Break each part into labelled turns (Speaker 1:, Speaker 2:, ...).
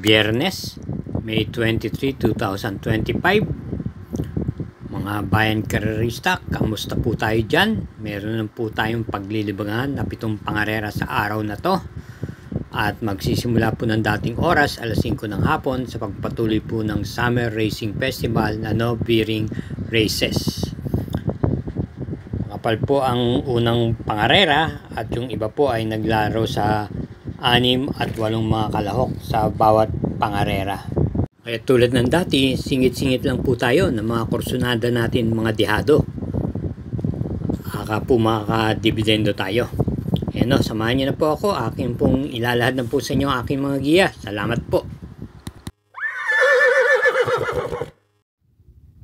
Speaker 1: Biyernes, May 23, 2025. Mga bayan karerista, kamusta po tayo dyan? Meron na po tayong paglilibangan na 7 pangarera sa araw na to. At magsisimula po ng dating oras, alas 5 ng hapon, sa pagpatuloy po ng Summer Racing Festival na No-Bearing Races. Kapal po ang unang pangarera at yung iba po ay naglaro sa 6 at 8 mga kalahok sa bawat pangarera. Kaya tulad ng dati, singit-singit lang po tayo ng mga kursunada natin mga dihado. Aka po makakadibidendo tayo. Ayan o, samahan nyo na po ako. Akin pong ilalahad na po sa inyo ang aking mga giya. Salamat po.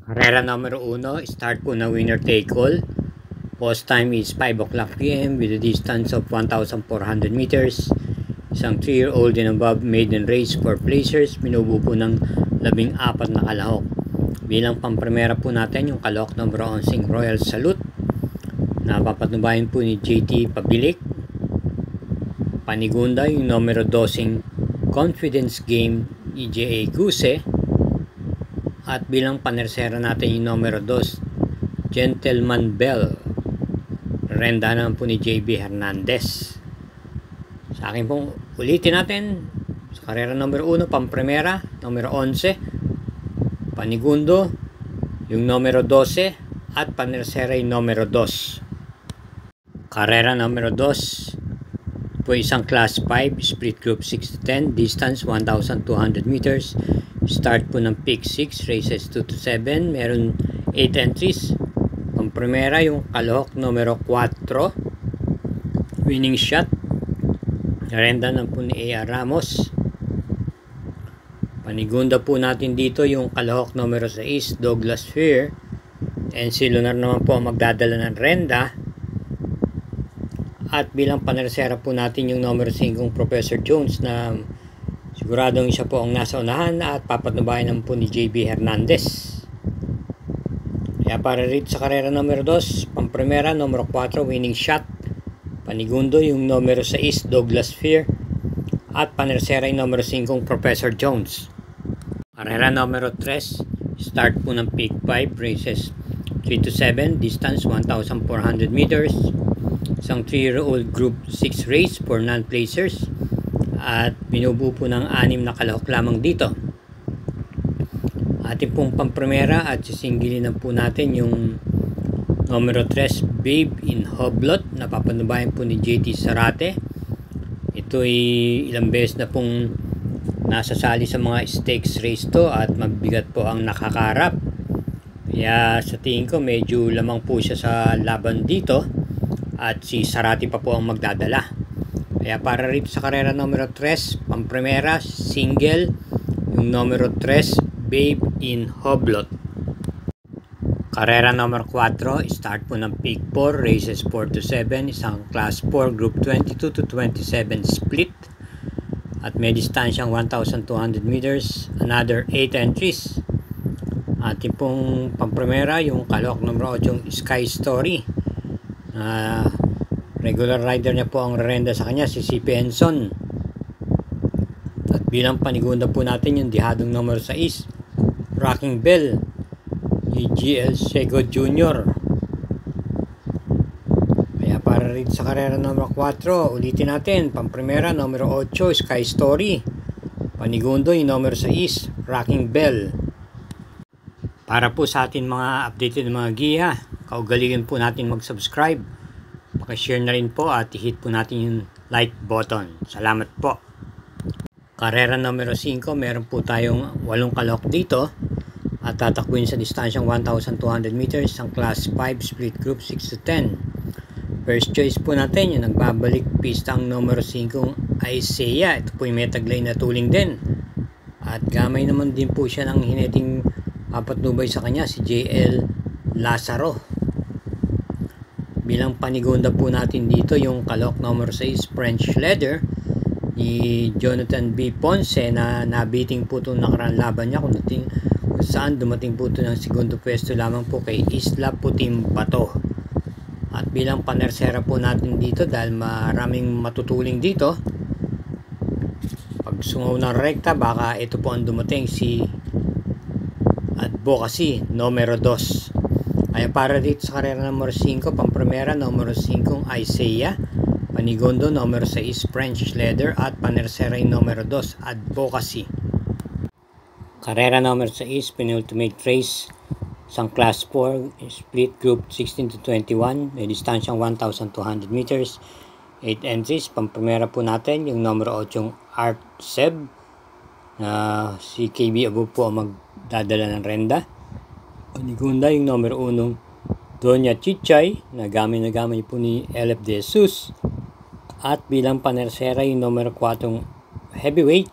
Speaker 1: Karera numero 1, start po na winner take all. Post time is 5 o'clock p.m. with a distance of 1,400 meters. Isang 3-year-old and above maiden race for placers. Binubuo po ng 14 na kalahok. Bilang pampremera po natin yung kalahok number 11 Royal Salute. Napapatubayan po ni JT Pabilik. Panigunda yung numero 12 Confidence Game ni J.A. Guse. At bilang panersera natin yung numero 2 Gentleman Bell. Renda naman po ni JB Hernandez. Sa akin pong ulitin natin sa karera number 1, pampremera, numero 11, panigundo, yung numero 12, at panersera yung numero 2. Karera numero 2 po isang class 5, split group 6 to 10, distance 1,200 meters, start po ng pick 6, races 2 to 7, meron 8 entries. Pampremera yung kalahok numero 4, winning shot, renda ng po ni A.R. Ramos. Panigunda po natin dito yung kalahok numero 6 Douglas Fear, and si Lunar naman po ang magdadala ng renda. At bilang panersera po natin yung numero 5 Professor Jones, na siguradong siya po ang nasa unahan at papatnubayan naman po ni JB Hernandez. Kaya para rito sa karera numero 2, pampremera numero 4 winning shot, panigundo yung numero 6 Douglas Fear, at panersera yung numero 5 Professor Jones. Karera numero 3, start po ng pick 5, races 3 to 7, distance 1,400 meters, isang 3-year-old group 6 race for non-placers, at binubuo po ng 6 na kalahok lamang dito. Ating pong pampremera at sisingilin na po natin yung numero 3 Babe in Hublot, na papanubayan po ni JT Sarate. Ito ay ilang beses na pong nasasali sa mga stakes race to at mabigat po ang nakakarap. Kaya sa tingin ko medyo lamang po siya sa laban dito at si Sarate pa po ang magdadala. Kaya para rito sa karera numero 3, pampremera, single, yung numero 3 Babe in Hublot. Karera number 4, start po ng pick 4, races 4 to 7, isang class 4, group 22 to 27 split, at may distansyang 1,200 meters, another 8 entries. Ating pong pampremera, yung kalahok number 8, Sky Story. Regular rider niya po ang renda sa kanya, si CP Enson. At bilang panigunda po natin yung dihadong number 6, Rocking Bell, GL Sego Jr. Kaya para rin sa karera numero 4, ulitin natin, pampremera numero 8 Sky Story, panigundo yung numero 6 Rocking Bell. Para po sa atin mga updated na mga giya, kaugalingan po natin mag-subscribe, pakishare na rin po at i-hit po natin yung like button. Salamat po. Karera numero 5, meron po tayong 8 kalahok dito at tatakbuhin sa distansyang 1,200 meters ang class 5 split group 6 to 10. First choice po natin yung nagbabalik pista ang numero 5 Isaiah. Ito po yung may taglay na tuling din at gamay naman din po siya ng hineting papatnubay sa kanya, si JL Lazaro. Bilang panigunda po natin dito yung kalahok numero 6 French Leather ni Jonathan B. Ponce, na nabiting po itong nakaraan laban niya kung saan dumating po ito ng segundo pwesto lamang po kay Isla Putim Bato. At bilang panersera po natin dito, dahil maraming matutuling dito, pag magsungaw ng rekta, baka ito po ang dumating, si Advocacy, numero 2. Kaya para dito sa karera numero 5, pampremera, numero 5, Isaiah. Panigundo, numero 6, French Leather. At panersera, numero 2, Advocacy. Karera numero 6, penultimate race. Isang class 4, split group 16 to 21. May distansyang 1,200 meters. 8 entries. Pampremera po natin, yung numero 8, Art Seb. Si KB Abo po ang magdadala ng renda. Panigunda, yung numero 1, Doña Chichay, na gamay po ni LF De Jesus. At bilang panersera, yung numero 4, Heavyweight,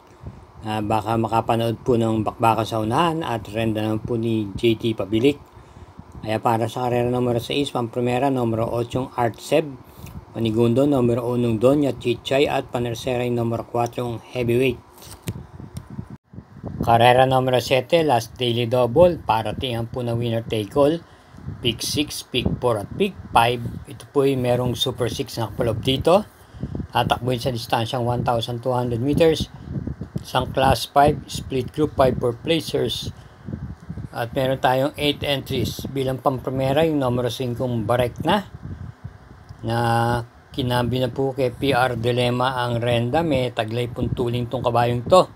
Speaker 1: baka makapanood po ng bakbaka sa unahan, at renda naman po ni JT Pabilik. Kaya para sa karera numero 6, pampremera, numero 8, Art Seb. Panigundo, numero 1, Doña Chichay. At panersera, yung numero 4, Heavyweight. Karera numero 7, last daily double. Paratingan po na winner take all. Pick 6, pick 4 at pick 5. Ito po ay merong super 6 na kapalob dito. Tatakbuhin sa distansyang 1,200 meters. Isang class 5, split group 5 for placers. At meron tayong 8 entries. Bilang pampremera, yung numero 5, Barek na kinabi na po kay PR Dilema ang renda. May taglay pong tuling tong kabayong to.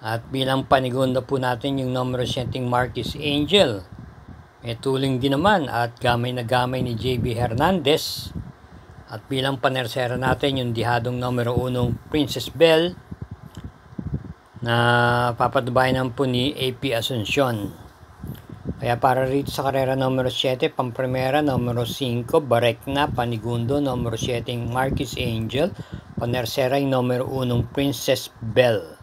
Speaker 1: At bilang panigunda po natin yung numero 7, Marquis Angel. May tuling din naman at gamay na gamay ni JB Hernandez. At bilang panersera natin yung dihadong numero 1, Princess Belle, na papadubayan naman po ni AP Asuncion. Kaya para rito sa karera numero 7, pampremera, numero 5, Barek na. Panigundo, numero 7, Marquis Angel. Panersera yung numero 1, Princess Belle.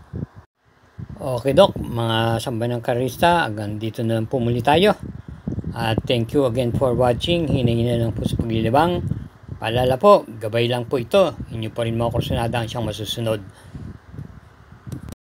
Speaker 1: Okay Dok, mga sambayanang karista, hanggang dito na lang po muli tayo. At thank you again for watching. Hinahina lang po sa paglilibang. Paalala po, gabay lang po ito. Inyo pa rin mga kursunada ang siyang masusunod.